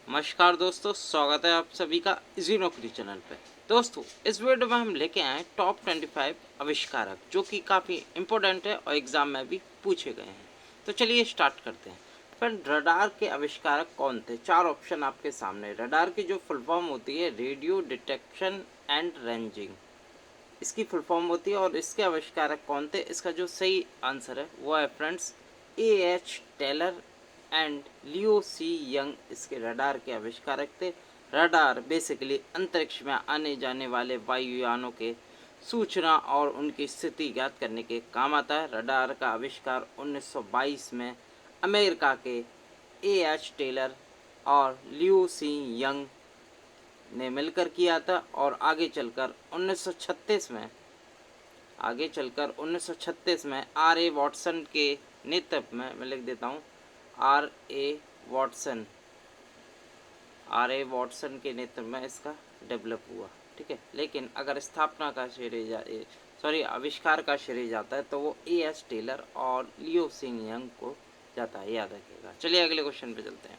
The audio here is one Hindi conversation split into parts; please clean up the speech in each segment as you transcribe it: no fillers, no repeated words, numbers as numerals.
नमस्कार दोस्तों, स्वागत है आप सभी का इजी नौकरी चैनल पे। दोस्तों, इस वीडियो में हम लेके आए हैं टॉप 25 आविष्कारक जो कि काफ़ी इम्पोर्टेंट है और एग्जाम में भी पूछे गए हैं। तो चलिए स्टार्ट करते हैं। फ्रेंड, रडार के आविष्कारक कौन थे? चार ऑप्शन आपके सामने। रडार की जो फुल फॉर्म होती है रेडियो डिटेक्शन एंड रेंजिंग, इसकी फुल फॉर्म होती है। और इसके आविष्कारक कौन थे? इसका जो सही आंसर है वो है friends A H Taylor and Leo C Young इसके रडार के आविष्कारक थे। रडार बेसिकली अंतरिक्ष में आने जाने वाले वायुयानों के सूचना और उनकी स्थिति ज्ञात करने के काम आता है। रडार का आविष्कार 1922 में अमेरिका के एएच टेलर और लियो सी यंग ने मिलकर किया था। और आगे चलकर 1936 में आर ए वॉटसन के नेतृत्व में, मैं लिख देता हूँ, R A Watson R A Watson के नेतृत्व में इसका डेवलप हुआ। ठीक है, लेकिन अगर आविष्कार का श्रेय जाता है तो वो ए एस टेलर और लियो सिंह यंग को जाता है, याद रखिएगा। चलिए अगले क्वेश्चन पे चलते हैं।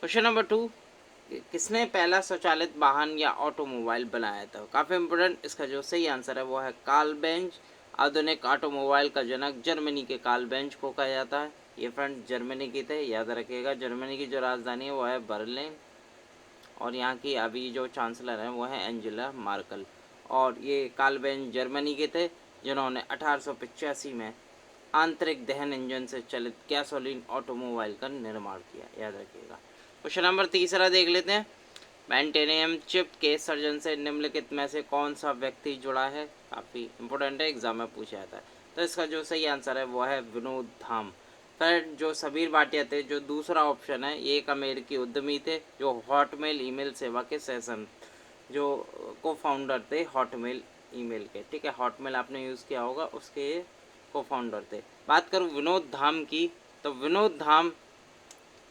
क्वेश्चन नंबर 2, किसने पहला स्वचालित वाहन या ऑटोमोबाइल बनाया था? काफ़ी इंपोर्टेंट। इसका जो सही आंसर है वो है कार्ल बेंज। आधुनिक ऑटोमोबाइल का जनक जर्मनी के कार्ल बेंज को कहा जाता है। ये फ्रेंड जर्मनी की थे, याद रखिएगा। जर्मनी की जो राजधानी है वो है बर्लिन और यहाँ की अभी जो चांसलर हैं वो है एंजेला मार्कल। और ये कार्ल बेंज जर्मनी के थे जिन्होंने 1885 में आंतरिक दहन इंजन से चलित गैसोलीन ऑटोमोबाइल का निर्माण किया, याद रखिएगा। क्वेश्चन नंबर 3 देख लेते हैं। पेंटेनियम चिप के सर्जन से निम्नलिखित में से कौन सा व्यक्ति जुड़ा है? काफ़ी इंपॉर्टेंट है, एग्जाम में पूछा जाता है। तो इसका जो सही आंसर है वो है विनोद धाम। फिर जो सबीर भाटिया थे, जो दूसरा ऑप्शन है, ये एक अमेरिकी उद्यमी थे जो हॉटमेल ईमेल सेवा के जो को फाउंडर थे हॉटमेल ईमेल के। ठीक है, हॉटमेल आपने यूज़ किया होगा, उसके को फाउंडर थे। बात करूँ विनोद धाम की, तो विनोद धाम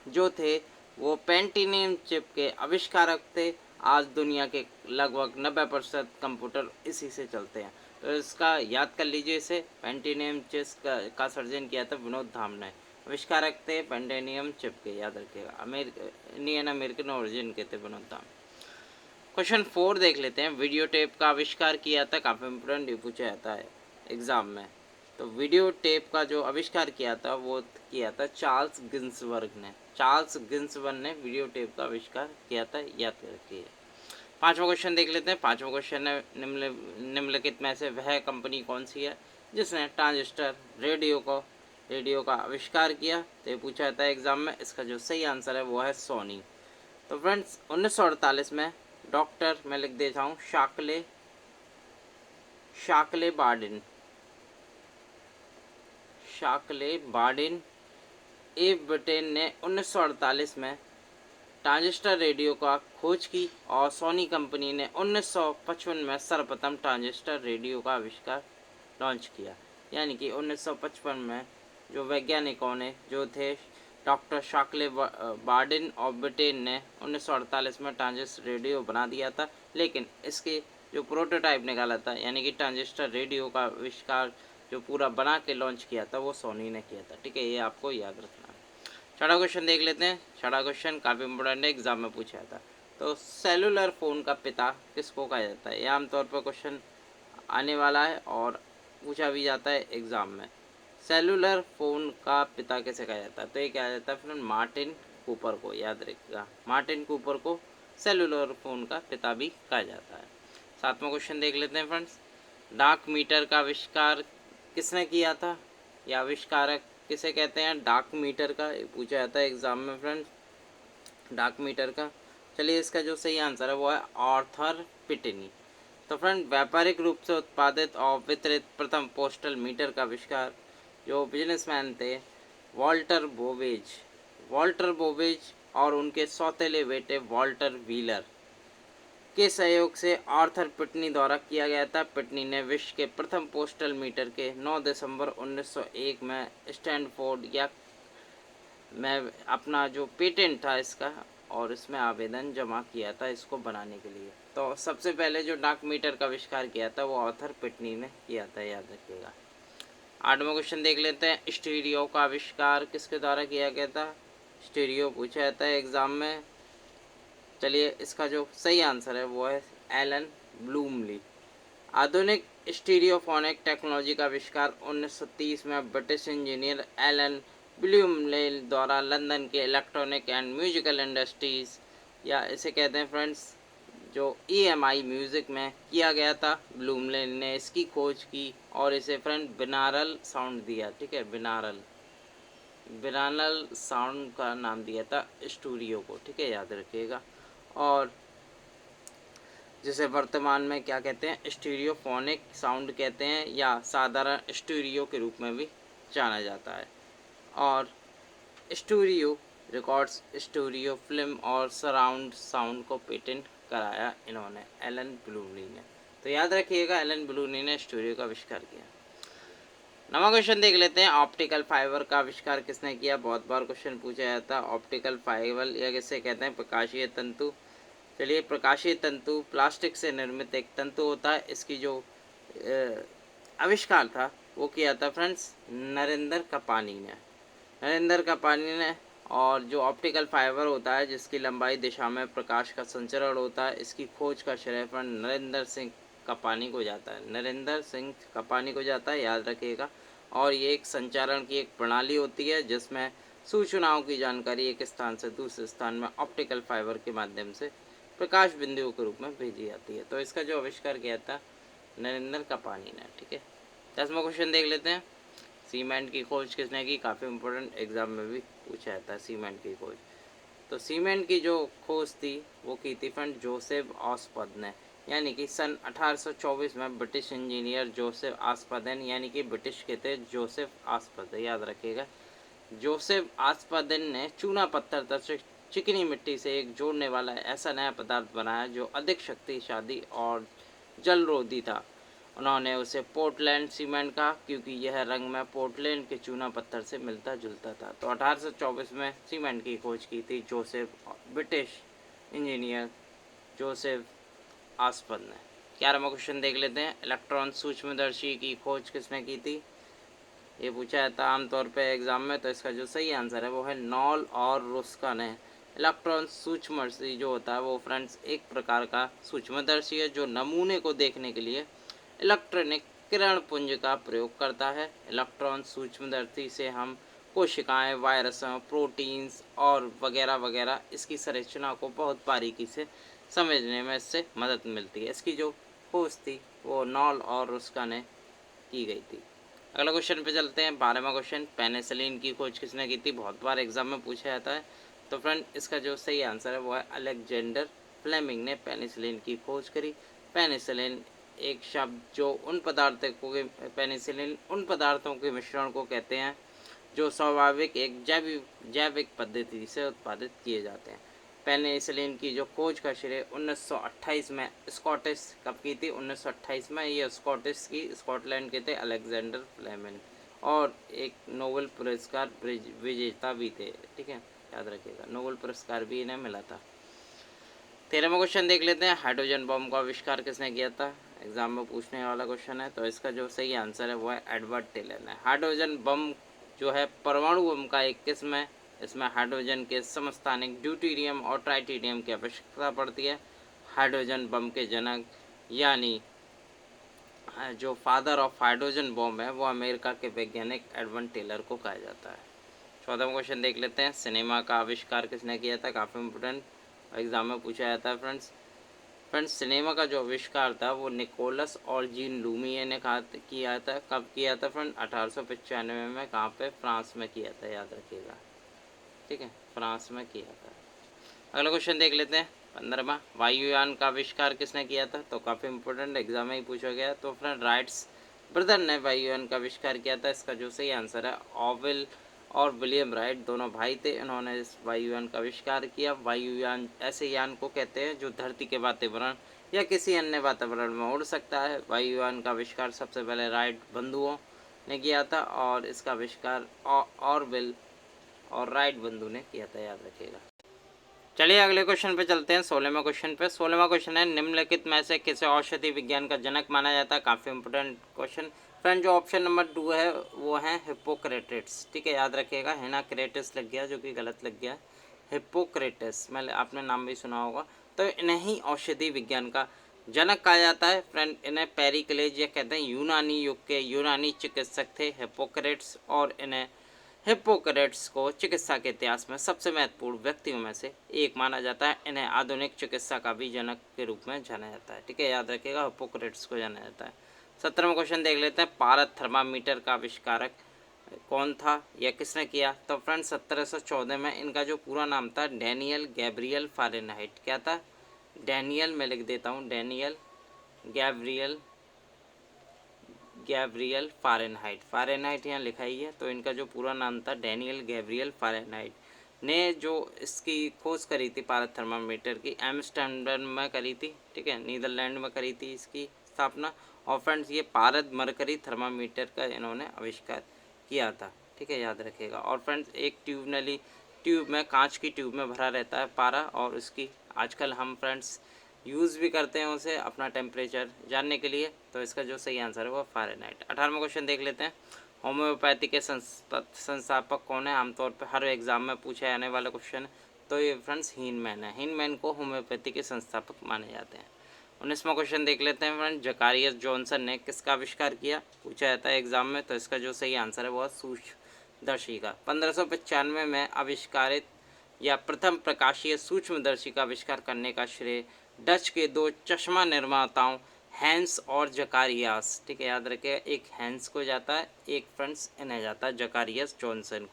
जो थे वो पेंटिनियम चिप के आविष्कारक थे। आज दुनिया के लगभग 90% कंप्यूटर इसी से चलते हैं। तो इसका याद कर लीजिए, इसे पेंटिनियम चिप का सर्जन किया था विनोद धाम ने। आविष्कारक थे पेंटिनियम चिप के, याद रखिएगा। इंडियन अमेरिकन ओरिजिन के थे विनोद धाम। क्वेश्चन 4 देख लेते हैं। वीडियो टेप का आविष्कार किया था, काफ़ी इंपोर्टेंट ये पूछा जाता है एग्जाम में। तो वीडियो टेप का जो आविष्कार किया था वो किया था चार्ल्स गिन्सबर्ग ने। चार्ल्स गिन्सबर्ग ने वीडियो टेप का आविष्कार किया था, याद रखिए। पांचवा क्वेश्चन देख लेते हैं। पांचवा क्वेश्चन है निम्नलिखित में से वह कंपनी कौन सी है जिसने ट्रांजिस्टर रेडियो का आविष्कार किया? तो ये पूछा जाता है एग्जाम में। इसका जो सही आंसर है वो है सोनी। तो फ्रेंड्स 1948 में डॉक्टर, मैं लिख देता हूँ, शाकले बार्डिन ए ब्रिटेन ने 1948 में ट्रांजिस्टर रेडियो का खोज की और सोनी कंपनी ने 1955 में सर्वप्रथम ट्रांजिस्टर रेडियो का आविष्कार लॉन्च किया। यानी कि 1955 में जो वैज्ञानिकों ने जो थे डॉक्टर शाकले बार्डिन और ब्रिटेन ने 1948 में ट्रांजिस्टर रेडियो बना दिया था। लेकिन इसके जो प्रोटोटाइप निकाला था, यानी कि ट्रांजिस्टर रेडियो का आविष्कार जो पूरा बना के लॉन्च किया था, वो सोनी ने किया था। ठीक है, ये आपको याद रखना है। छठा क्वेश्चन देख लेते हैं। छठा क्वेश्चन काफ़ी इंपोर्टेंट है, एग्जाम में पूछा था। तो सेलुलर फ़ोन का पिता किसको कहा जाता है? ये आमतौर पर क्वेश्चन आने वाला है और पूछा भी जाता है एग्ज़ाम में। सेलुलर फ़ोन का पिता कैसे कहा जाता है? तो ये कहा जाता है फ्रेंड मार्टिन कूपर को, याद रखिएगा। मार्टिन कूपर को सेलुलर फ़ोन का पिता भी कहा जाता है। सातवां क्वेश्चन देख लेते हैं फ्रेंड्स। डाक मीटर का आविष्कार किसने किया था? या आविष्कारक किसे कहते हैं? डाक मीटर का पूछा जाता है एग्जाम में फ्रेंड्स, डाक मीटर का। चलिए इसका जो सही आंसर है वो है आर्थर पिटनी। तो फ्रेंड व्यापारिक रूप से उत्पादित और वितरित प्रथम पोस्टल मीटर का आविष्कार जो बिजनेसमैन थे वॉल्टर बोवेज और उनके सौतेले बेटे वॉल्टर व्हीलर के सहयोग से आर्थर पिटनी द्वारा किया गया था। पिटनी ने विश्व के प्रथम पोस्टल मीटर के 9 दिसंबर 1901 में स्टैनफोर्ड या में अपना जो पेटेंट था इसका और इसमें आवेदन जमा किया था इसको बनाने के लिए। तो सबसे पहले जो डाक मीटर का आविष्कार किया था वो आर्थर पिटनी ने किया था, याद रखिएगा। आठवां क्वेश्चन देख लेते हैं। स्टीरियो का आविष्कार किसके द्वारा किया गया था? स्टीरियो पूछा जाता है एग्ज़ाम में। चलिए इसका जो सही आंसर है वो है एलन ब्लूमली। आधुनिक स्टीरियोफोनिक टेक्नोलॉजी का आविष्कार 1930 में ब्रिटिश इंजीनियर एलन ब्लूमले द्वारा लंदन के इलेक्ट्रॉनिक एंड म्यूजिकल इंडस्ट्रीज या इसे कहते हैं फ्रेंड्स जो EMI म्यूज़िक में किया गया था। ब्लूमले ने इसकी खोज की और इसे फ्रेंड बिनारल साउंड दिया। ठीक है, बिनारल बिनारल साउंड का नाम दिया था स्टूडियो को। ठीक है, याद रखिएगा। और जिसे वर्तमान में क्या कहते हैं, स्टीरियोफोनिक साउंड कहते हैं या साधारण स्टूडियो के रूप में भी जाना जाता है। और स्टूडियो रिकॉर्ड्स, स्टूडियो फिल्म और सराउंड साउंड को पेटेंट कराया इन्होंने, एलन ब्लूमली ने। तो याद रखिएगा एलन ब्लूमली ने स्टूडियो का आविष्कार किया। नवा क्वेश्चन देख लेते हैं, ऑप्टिकल फाइबर का आविष्कार किसने किया। बहुत बार क्वेश्चन पूछा जाता है ऑप्टिकल फाइबर या किसे कहते हैं, प्रकाशीय तंतु। चलिए, प्रकाशीय तंतु प्लास्टिक से निर्मित एक तंतु होता है। इसकी जो आविष्कार था वो किया था फ्रेंड्स नरेंद्र कपानी ने, नरेंद्र कपानी ने। और जो ऑप्टिकल फाइबर होता है जिसकी लंबाई दिशा में प्रकाश का संचरण होता है, इसकी खोज का श्रेय फ्रेंड नरेंद्र सिंह कपानी को जाता है, नरेंद्र सिंह कपानी को जाता है, याद रखिएगा। और ये एक संचारण की एक प्रणाली होती है जिसमें सूचनाओं की जानकारी एक स्थान से दूसरे स्थान में ऑप्टिकल फाइबर के माध्यम से प्रकाश बिंदुओं के रूप में भेजी जाती है। तो इसका जो आविष्कार किया था नरेंद्र कपानी ने। ठीक है, 10वां क्वेश्चन देख लेते हैं, सीमेंट की खोज किसने की। काफ़ी इंपॉर्टेंट, एग्जाम में भी पूछा जाता है सीमेंट की खोज। तो सीमेंट की जो खोज थी वो की थी फ्रेंड जोसेफ ऑस्पद ने, यानी कि सन 1824 में ब्रिटिश इंजीनियर जोसेफ आस्पदेन, यानी कि ब्रिटिश के थे जोसेफ आस्पद, याद रखिएगा। जोसेफ आस्पदेन ने चूना पत्थर तथा चिकनी मिट्टी से एक जोड़ने वाला ऐसा नया पदार्थ बनाया जो अधिक शक्तिशाली और जलरोधी था। उन्होंने उसे पोर्टलैंड सीमेंट कहा क्योंकि यह रंग में पोर्टलैंड के चूना पत्थर से मिलता जुलता था। तो 1824 में सीमेंट की खोज की थी जोसेफ, ब्रिटिश इंजीनियर जोसेफ आस्पद ने। 11वां क्वेश्चन देख लेते हैं, इलेक्ट्रॉन सूक्ष्मदर्शी की खोज किसने की थी। ये पूछा जाता है आमतौर पे एग्जाम में। तो इसका जो सही आंसर है वो है नॉल और रुस्का ने। इलेक्ट्रॉन सूक्ष्मदर्शी जो होता है वो फ्रेंड्स एक प्रकार का सूक्ष्मदर्शी है जो नमूने को देखने के लिए इलेक्ट्रॉनिक किरण पुंज का प्रयोग करता है। इलेक्ट्रॉन सूक्ष्मदर्शी से हम कोशिकाएं, वायरसों, प्रोटीन्स और वगैरह वगैरह इसकी संरचना को बहुत बारीकी से समझने में इससे मदद मिलती है। इसकी जो खोज थी वो नॉल और रुस्का ने की गई थी। अगला क्वेश्चन पे चलते हैं, 12वां क्वेश्चन, पेनिसिलिन की खोज किसने की थी। बहुत बार एग्जाम में पूछा जाता है। तो फ्रेंड इसका जो सही आंसर है वो है अलेक्जेंडर फ्लेमिंग ने पेनिसिलिन की खोज करी। पेनिसिलिन एक शब्द जो उन पदार्थों को, पेनिसिलिन उन पदार्थों के मिश्रण को कहते हैं जो स्वाभाविक एक जैविक पद्धति से उत्पादित किए जाते हैं। पेनिसिलिन की जो खोज का श्रेय 1928 में स्कॉटिश कब की थी, 1928 में। ये स्कॉटिश की, स्कॉटलैंड के थे अलेक्जेंडर फ्लेमिंग, और एक नोबेल पुरस्कार विजेता भी थे। ठीक है, याद रखिएगा, नोबेल पुरस्कार भी इन्हें मिला था। 13वां क्वेश्चन देख लेते हैं, हाइड्रोजन बम का आविष्कार किसने किया था। एग्जाम में पूछने वाला क्वेश्चन है। तो इसका जो सही आंसर है वो है एडवर्ड टेलर ने। हाइड्रोजन बम जो है परमाणु बम का एक किस्म है। इसमें हाइड्रोजन के समस्थानिक ड्यूटेरियम और ट्राइटेरियम की आवश्यकता पड़ती है। हाइड्रोजन बम के जनक यानी जो फादर ऑफ हाइड्रोजन बम है वो अमेरिका के वैज्ञानिक एडवर्ड टेलर को कहा जाता है। 14वां क्वेश्चन देख लेते हैं, सिनेमा का आविष्कार किसने किया था। काफ़ी इंपोर्टेंट, एग्जाम में पूछा जाता है फ्रेंड्स सिनेमा का जो आविष्कार था वो निकोलस और जीन लूमिये ने किया था। कब किया था फ्रेंड, 1895 में। कहाँ पे, फ्रांस में किया था, याद रखिएगा। ठीक है, फ्रांस में किया था। अगला क्वेश्चन देख लेते हैं, 15वां, वायुयान का आविष्कार किसने किया था। तो काफ़ी इंपॉर्टेंट, एग्जाम में ही पूछा गया। तो फ्रेंड राइट्स ब्रदर ने वायुयान का आविष्कार किया था। इसका जो सही आंसर है ऑविल और विलियम राइट, दोनों भाई थे, इन्होंने इस वायुयान का आविष्कार किया। वायुयान ऐसे यान को कहते हैं जो धरती के वातावरण या किसी अन्य वातावरण में उड़ सकता है। वायुयान का आविष्कार सबसे पहले राइट बंधुओं ने किया था और इसका आविष्कार ऑरविल और राइट बंधु ने किया था, याद रखिएगा। चलिए अगले क्वेश्चन पे चलते हैं, 16वें क्वेश्चन पे। 16वां क्वेश्चन है, निम्नलिखित में से किसे औषधि विज्ञान का जनक माना जाता है। काफ़ी इंपोर्टेंट क्वेश्चन, फ्रेंड जो ऑप्शन नंबर 2 है वो है हिप्पोक्रेटिस, ठीक है, याद रखिएगा। हिनाक्रेटिस लग गया जो कि गलत लग गया, हिप्पोक्रेटिस, मैं आपने नाम भी सुना होगा। तो इन्हें ही औषधि विज्ञान का जनक कहा जाता है फ्रेंड। इन्हें पेरिक्लेज या कहते हैं यूनानी युग के यूनानी चिकित्सक थे हिप्पोक्रेट्स, और इन्हें हिप्पोक्रेट्स को चिकित्सा के इतिहास में सबसे महत्वपूर्ण व्यक्तियों में से एक माना जाता है। इन्हें आधुनिक चिकित्सा का भी जनक के रूप में जाना जाता है, ठीक है, याद रखिएगा, हिप्पोक्रेट्स को जाना जाता है। 17वां क्वेश्चन देख लेते हैं, भारत थर्मामीटर का आविष्कारक कौन था या किसने किया? तो फ्रेंड 1714 में इनका जो पूरा नाम था डैनियल गैब्रियल फ़ारेनहाइट। क्या था? डैनियल, मैं लिख देता हूँ, Daniel Gabriel Gabriel Fahrenheit. Fahrenheit यहाँ लिखा ही है, तो इनका जो पूरा नाम था डैनियल गैब्रियल फ़ारेनहाइट ने जो इसकी खोज करी थी भारत थर्मामीटर की, एम्स्टर्डम में करी थी, ठीक है, नीदरलैंड में करी थी इसकी स्थापना। और फ्रेंड्स ये भारत मरकरी थर्मामीटर का इन्होंने आविष्कार किया था, ठीक है, याद रखिएगा। और फ्रेंड्स एक ट्यूब में, कांच की ट्यूब में भरा रहता है पारा, और उसकी आजकल हम फ्रेंड्स यूज़ भी करते हैं उसे अपना टेम्परेचर जानने के लिए। तो इसका जो सही आंसर है वो फ़ारेनहाइट। 18वां क्वेश्चन देख लेते हैं, होम्योपैथी के संस्थापक कौन है? आमतौर पर हर एग्ज़ाम में पूछा जाने वाला क्वेश्चन है। तो ये फ्रेंड्स हीनमैन है, हीनमैन को होम्योपैथी के संस्थापक माने जाते हैं। 19वां क्वेश्चन देख लेते हैं फ्रेंड, जकारियस जॉनसन ने किसका आविष्कार किया? पूछा जाता है एग्जाम में। तो इसका जो सही आंसर है वो सूक्ष्मदर्शी का। 1595 में आविष्कारित या प्रथम प्रकाशीय सूक्ष्मदर्शी का आविष्कार करने का श्रेय डच के दो चश्मा निर्माताओं हैंस और जकारियास, ठीक है, याद रखिए, एक हैंस को जाता है, एक फ्रेंड्स इन्हें जाता है जकारियस जॉनसन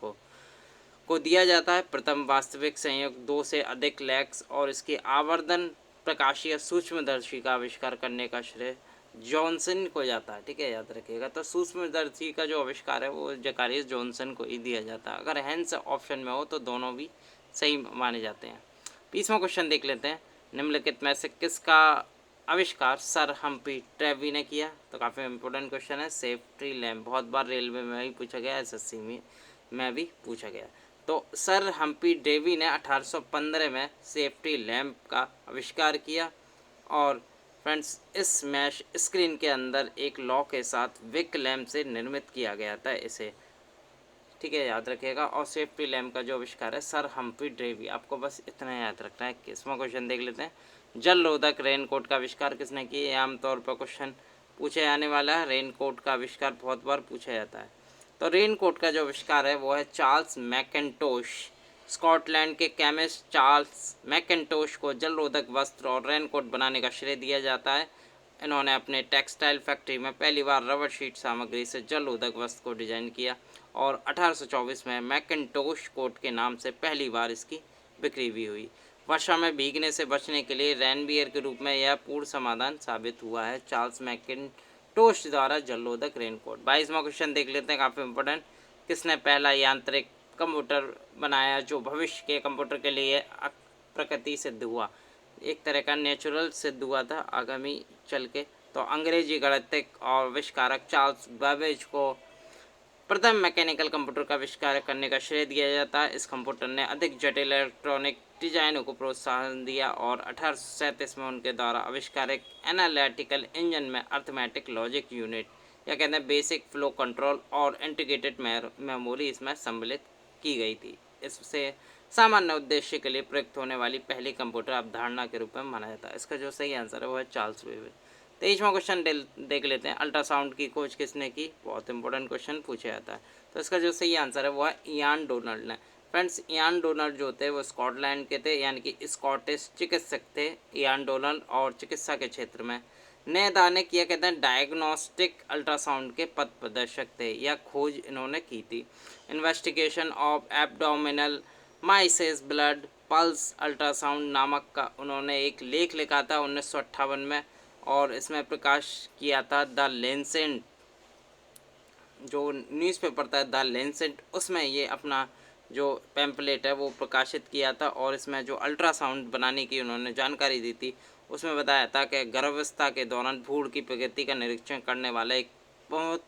को दिया जाता है। प्रथम वास्तविक संयोग दो से अधिक लेंस और इसकी आवर्धन प्रकाशीय सूक्ष्मदर्शी का आविष्कार करने का श्रेय जॉनसन को जाता है, ठीक है, याद रखिएगा। तो सूक्ष्मदर्शी का जो आविष्कार है वो जकारियस जॉनसन को ही दिया जाता है। अगर हैंस ऑप्शन में हो तो दोनों भी सही माने जाते हैं। 20वां क्वेश्चन देख लेते हैं, निम्नलिखित में से किसका आविष्कार सर हम्फ्री डेवी ने किया? तो काफ़ी इंपॉर्टेंट क्वेश्चन है। सेफ्टी लैम्प बहुत बार रेलवे में भी पूछा गया, एसएससी में भी पूछा गया। तो सर हम्फ्री डेवी ने 1815 में सेफ्टी लैम्प का आविष्कार किया, और फ्रेंड्स इस मैश स्क्रीन के अंदर एक लॉ के साथ विक लैम्प से निर्मित किया गया था इसे, ठीक है, याद रखिएगा। और सेफ्टी लैम्प का जो आविष्कार है सर हम्फ्री डेवी, आपको बस इतना याद रखना है। 21वां क्वेश्चन देख लेते हैं, जल रोधक रेनकोट का आविष्कार किसने किया? ये आमतौर पर क्वेश्चन पूछे जाने वाला है। रेनकोट का आविष्कार बहुत बार पूछा जाता है। तो रेनकोट का जो आविष्कार है वो है चार्ल्स मैकेंटोश। स्कॉटलैंड के केमिस्ट चार्ल्स मैकेंटोश को जल रोधक वस्त्र और रेनकोट बनाने का श्रेय दिया जाता है। इन्होंने अपने टेक्सटाइल फैक्ट्री में पहली बार रबर शीट सामग्री से जल रोधक वस्त्र को डिजाइन किया, और 1824 में मैकेंटोश कोट के नाम से पहली बार इसकी बिक्री भी हुई। वर्षा में भीगने से बचने के लिए रेनवियर के रूप में यह पूर्ण समाधान साबित हुआ है चार्ल्स मैकेंटोश द्वारा जलरोधक रेनकोट। 22वां क्वेश्चन देख लेते हैं, काफ़ी इंपॉर्टेंट, किसने पहला यांत्रिक कंप्यूटर बनाया जो भविष्य के कंप्यूटर के लिए प्रकृति सिद्ध हुआ, एक तरह का नेचुरल सिद्ध हुआ था आगामी चल के? तो अंग्रेजी गणितज्ञ और आविष्कारक चार्ल्स बैबेज को प्रथम मैकेनिकल कंप्यूटर का आविष्कार करने का श्रेय दिया जाता है। इस कंप्यूटर ने अधिक जटिल इलेक्ट्रॉनिक डिजाइनों को प्रोत्साहन दिया, और 1837 में उनके द्वारा आविष्कारित एनालिटिकल इंजन में अर्थमेटिक लॉजिक यूनिट या कहते हैं बेसिक फ्लो कंट्रोल और इंटीग्रेटेड मेमोरी इसमें सम्मिलित की गई थी। इससे सामान्य उद्देश्य के लिए प्रयुक्त होने वाली पहली कंप्यूटर अवधारणा के रूप में माना जाता है। इसका जो सही आंसर है वो है चार्ल्स बेबेज। 23वां क्वेश्चन देख लेते हैं, अल्ट्रासाउंड की खोज किसने की? बहुत इंपॉर्टेंट क्वेश्चन पूछा जाता है। तो इसका जो सही आंसर है वो है इयान डोनाल्ड ने। फ्रेंड्स इयान डोनाल्ड जो थे वो स्कॉटलैंड के थे, यानी कि स्कॉटिश चिकित्सक थे इयान डोनाल्ड, और चिकित्सा के क्षेत्र में नैदानिक या कहते हैं डायग्नोस्टिक अल्ट्रासाउंड के पथ प्रदर्शक थे। यह खोज इन्होंने की थी। Investigation of abdominal masses blood pulse ultrasound नामक का उन्होंने एक लेख लिखा था 1958 में, और इसमें प्रकाश किया था द लेंसेट, जो न्यूज़पेपर था द लेंसेट, उसमें ये अपना जो पैम्पलेट है वो प्रकाशित किया था। और इसमें जो अल्ट्रासाउंड बनाने की उन्होंने जानकारी दी थी उसमें बताया था कि गर्भावस्था के दौरान भ्रूण की प्रगति का निरीक्षण करने वाला एक बहुत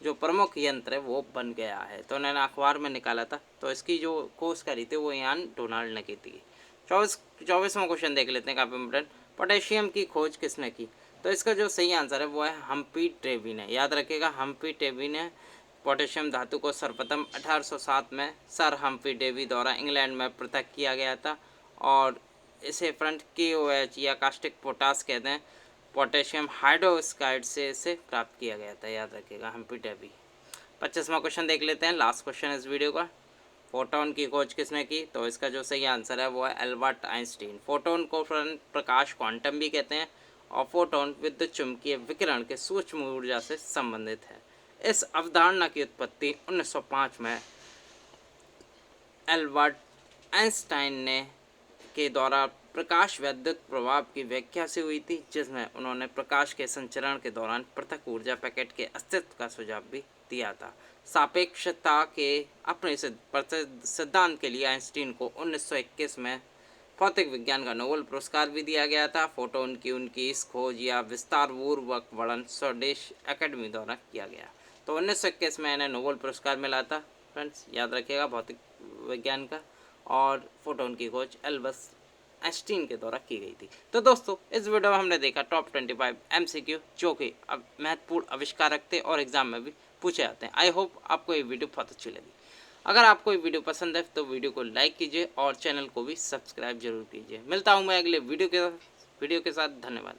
जो प्रमुख यंत्र है वो बन गया है। तो उन्होंने अखबार में निकाला था। तो इसकी जो खोज करी थी वो इयान डोनाल्ड ने की थी। 24वां क्वेश्चन देख लेते हैं, काफ़ी इंपॉर्टेंट, पोटेशियम की खोज किसने की? तो इसका जो सही आंसर है वो है हम्फ्री डेवी ने। याद रखिएगा, हम्फ्री डेवी ने पोटेशियम धातु को सर्वप्रथम 1807 में सर हम्फ्री डेवी द्वारा इंग्लैंड में पृथक किया गया था और इसे फ्रंट KOH या कास्टिक पोटास कहते हैं, पोटेशियम हाइड्रोक्साइड से इसे प्राप्त किया गया था। याद रखिएगा हम्फ्री डेवी। 25वां क्वेश्चन देख लेते हैं, लास्ट क्वेश्चन इस वीडियो का। फोटोन की खोज किसने की? तो इसका जो सही आंसर है वो है एल्बर्ट आइंस्टीन। फोटोन को प्रकाश क्वांटम भी कहते हैं और फोटोन विद्युत चुंबकीय विकिरण के सूक्ष्म ऊर्जा से संबंधित है। इस अवधारणा की उत्पत्ति 1905 में एल्बर्ट आइंस्टाइन ने के द्वारा प्रकाश विद्युत प्रभाव की व्याख्या से हुई थी, जिसमें उन्होंने प्रकाश के संचरण के दौरान पृथक ऊर्जा पैकेट के अस्तित्व का सुझाव भी दिया था। सापेक्षता के अपने सिद्धांत के लिए आइंस्टीन को 1921 में भौतिक विज्ञान का नोबेल पुरस्कार भी दिया गया था। फोटोन की उनकी इस खोज या विस्तार पूर्वक वर्णन स्वदेश अकेडमी द्वारा किया गया। तो 1921 में इन्हें नोबेल पुरस्कार मिला था फ्रेंड्स, याद रखिएगा, भौतिक विज्ञान का। और फोटोन की खोज एल्बर्ट आइंस्टीन के द्वारा की गई थी। तो दोस्तों, इस वीडियो में हमने देखा टॉप 25 MCQ जो कि अब महत्वपूर्ण आविष्कार रखते और एग्जाम में भी पूछे जाते हैं। आई होप आपको ये वीडियो बहुत अच्छी लगी। अगर आपको ये वीडियो पसंद है तो वीडियो को लाइक कीजिए और चैनल को भी सब्सक्राइब जरूर कीजिए। मिलता हूँ मैं अगले वीडियो के साथ। धन्यवाद।